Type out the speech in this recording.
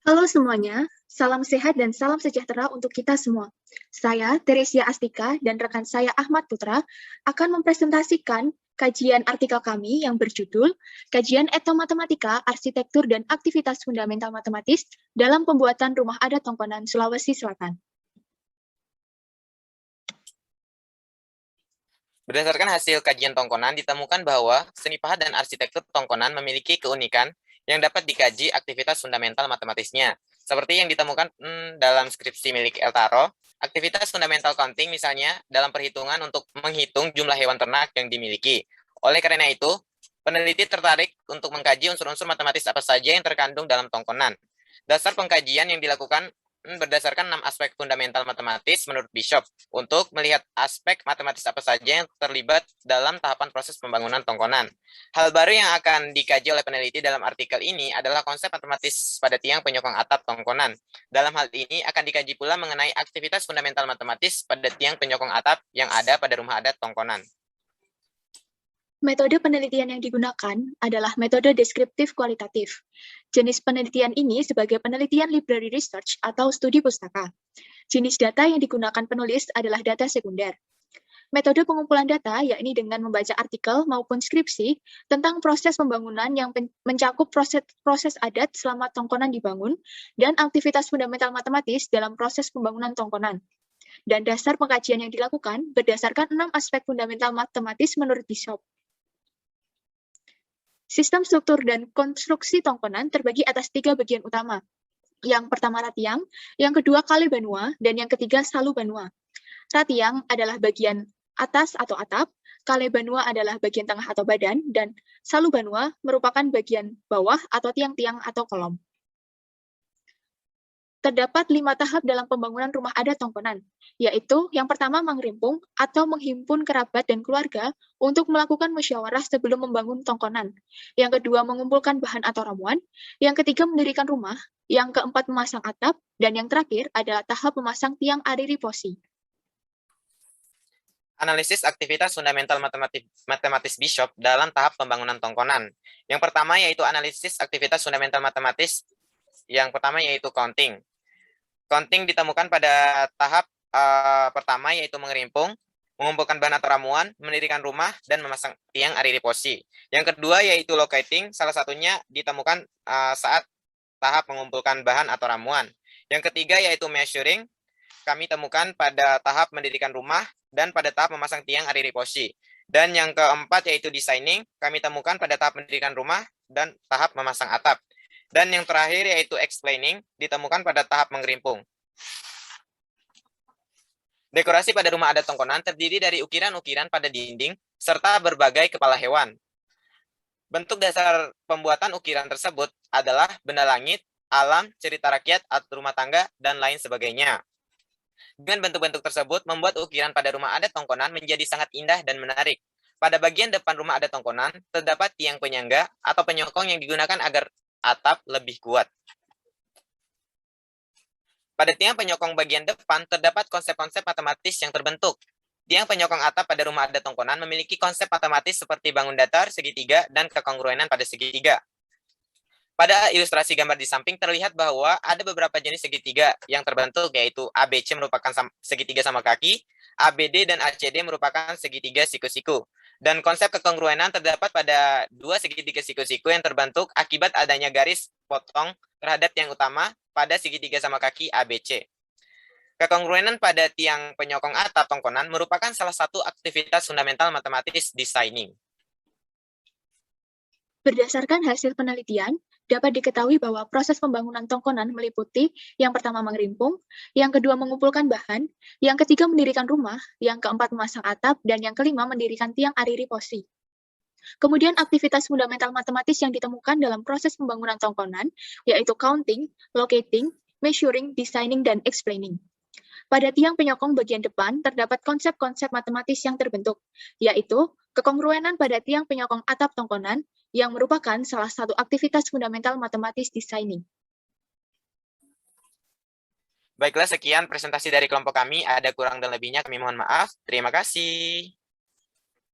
Halo semuanya, salam sehat dan salam sejahtera untuk kita semua. Saya, Teresia Astika, dan rekan saya Ahmad Putra akan mempresentasikan kajian artikel kami yang berjudul Kajian Etnomatematika, Arsitektur dan Aktivitas Fundamental Matematis dalam Pembuatan Rumah Adat Tongkonan, Sulawesi Selatan. Berdasarkan hasil kajian Tongkonan, ditemukan bahwa seni pahat dan arsitektur Tongkonan memiliki keunikan yang dapat dikaji aktivitas fundamental matematisnya. Seperti yang ditemukan dalam skripsi milik Eltaro, aktivitas fundamental counting misalnya dalam perhitungan untuk menghitung jumlah hewan ternak yang dimiliki. Oleh karena itu, peneliti tertarik untuk mengkaji unsur-unsur matematis apa saja yang terkandung dalam Tongkonan. Dasar pengkajian yang dilakukan berdasarkan 6 aspek fundamental matematis menurut Bishop untuk melihat aspek matematis apa saja yang terlibat dalam tahapan proses pembangunan Tongkonan. Hal baru yang akan dikaji oleh peneliti dalam artikel ini adalah konsep matematis pada tiang penyokong atap Tongkonan. Dalam hal ini akan dikaji pula mengenai aktivitas fundamental matematis pada tiang penyokong atap yang ada pada rumah adat Tongkonan. Metode penelitian yang digunakan adalah metode deskriptif kualitatif. Jenis penelitian ini sebagai penelitian library research atau studi pustaka. Jenis data yang digunakan penulis adalah data sekunder. Metode pengumpulan data yakni dengan membaca artikel maupun skripsi tentang proses pembangunan yang mencakup proses adat selama Tongkonan dibangun dan aktivitas fundamental matematis dalam proses pembangunan Tongkonan. Dan dasar pengkajian yang dilakukan berdasarkan 6 aspek fundamental matematis menurut Bishop. Sistem struktur dan konstruksi Tongkonan terbagi atas 3 bagian utama. Yang pertama ratiang, yang kedua kale banua, dan yang ketiga salu banua. Ratiang adalah bagian atas atau atap, kale banua adalah bagian tengah atau badan, dan salu banua merupakan bagian bawah atau tiang-tiang atau kolom. Terdapat 5 tahap dalam pembangunan rumah adat Tongkonan, yaitu yang pertama mengerimpung atau menghimpun kerabat dan keluarga untuk melakukan musyawarah sebelum membangun Tongkonan. Yang kedua mengumpulkan bahan atau ramuan, yang ketiga mendirikan rumah, yang keempat memasang atap, dan yang terakhir adalah tahap memasang tiang ariri posi. Analisis aktivitas fundamental matematis Bishop dalam tahap pembangunan Tongkonan. Yang pertama yaitu analisis aktivitas fundamental matematis. Yang pertama yaitu counting. Counting ditemukan pada tahap pertama yaitu mengerimpung, mengumpulkan bahan atau ramuan, mendirikan rumah, dan memasang tiang ariri posi. Yang kedua yaitu locating, salah satunya ditemukan saat tahap mengumpulkan bahan atau ramuan. Yang ketiga yaitu measuring, kami temukan pada tahap mendirikan rumah dan pada tahap memasang tiang ariri posi. Dan yang keempat yaitu designing, kami temukan pada tahap mendirikan rumah dan tahap memasang atap. Dan yang terakhir yaitu explaining, ditemukan pada tahap mengerimpung. Dekorasi pada rumah adat Tongkonan terdiri dari ukiran-ukiran pada dinding serta berbagai kepala hewan. Bentuk dasar pembuatan ukiran tersebut adalah benda langit, alam, cerita rakyat, atau rumah tangga, dan lain sebagainya. Dengan bentuk-bentuk tersebut, membuat ukiran pada rumah adat Tongkonan menjadi sangat indah dan menarik. Pada bagian depan rumah adat Tongkonan, terdapat tiang penyangga atau penyokong yang digunakan agar atap lebih kuat. Pada tiang penyokong bagian depan, terdapat konsep-konsep matematis yang terbentuk. Tiang penyokong atap pada rumah adat Tongkonan memiliki konsep matematis seperti bangun datar, segitiga, dan kekongruenan pada segitiga. Pada ilustrasi gambar di samping terlihat bahwa ada beberapa jenis segitiga yang terbentuk, yaitu ABC merupakan segitiga sama kaki, ABD dan ACD merupakan segitiga siku-siku. Dan konsep kekongruenan terdapat pada dua segitiga siku-siku yang terbentuk akibat adanya garis potong terhadap tiang utama pada segitiga sama kaki ABC. Kekongruenan pada tiang penyokong atap Tongkonan merupakan salah satu aktivitas fundamental matematis designing. Berdasarkan hasil penelitian, dapat diketahui bahwa proses pembangunan Tongkonan meliputi yang pertama mengerimpung, yang kedua mengumpulkan bahan, yang ketiga mendirikan rumah, yang keempat memasang atap, dan yang kelima mendirikan tiang ariri posi. Kemudian aktivitas fundamental matematis yang ditemukan dalam proses pembangunan Tongkonan, yaitu counting, locating, measuring, designing, dan explaining. Pada tiang penyokong bagian depan terdapat konsep-konsep matematis yang terbentuk, yaitu kekongruenan pada tiang penyokong atap Tongkonan yang merupakan salah satu aktivitas fundamental matematis designing. Baiklah, sekian presentasi dari kelompok kami. Ada kurang dan lebihnya kami mohon maaf. Terima kasih.